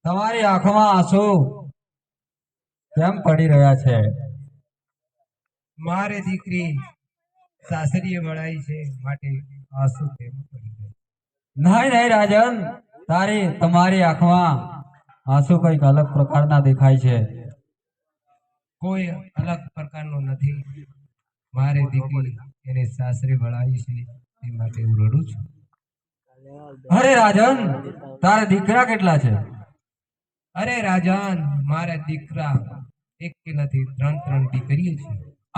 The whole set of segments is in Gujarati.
તમારી આંખમાં આંસુ કેમ પડી રહ્યા છે? મારે દીકરી સાસરીએ વળાઈ છે માટે આંસુ કેમ પડી ગયા? નહીં નહીં રાજન, તમારી આંખમાં આંસુ કઈક અલગ પ્રકારના દેખાય છે. કોઈ અલગ પ્રકારનો નથી. મારે દીકરી એને સાસરે વળાઈ છે એ માટે હું રડું છું. અરે રાજન, તારા દીકરા કેટલા છે? અરે રાજન, મારા દીકરા એક કે નથી, ત્રણ દીકરીઓ છે.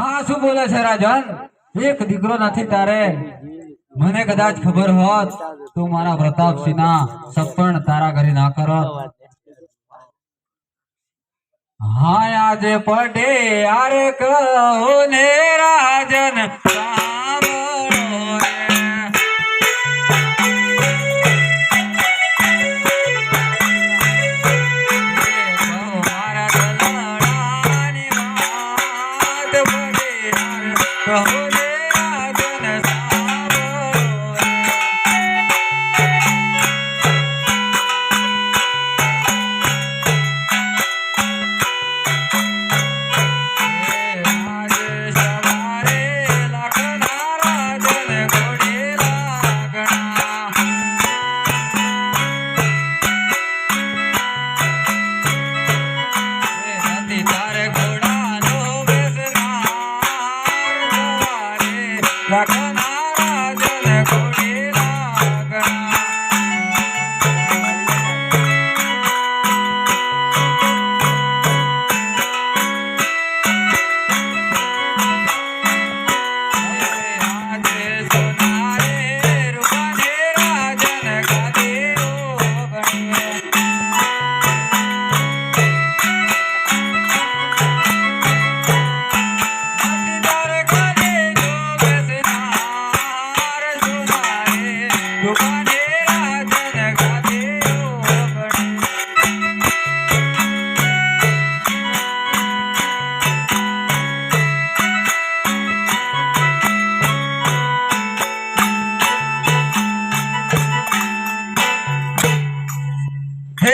આ શું બોલે છે રાજન? એક દીકરો નથી તારે? મને કદાચ ખબર હોત તું મારા પ્રતાપસિંહના સપન તારા ઘરે ના કરત. હા આજે પડે યાર કહો ને રાજન,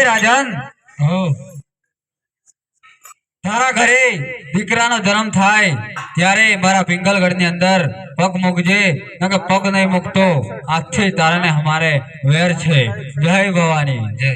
રાજન, તારા ઘરે દીકરાનો જન્મ થાય ત્યારે મારા પિંગલગઢ ની અંદર પગ મૂકજે, નકર પગ નહીં મૂકતો આજથી તારાને હમારે વેર છે. જય ભવાની. જય.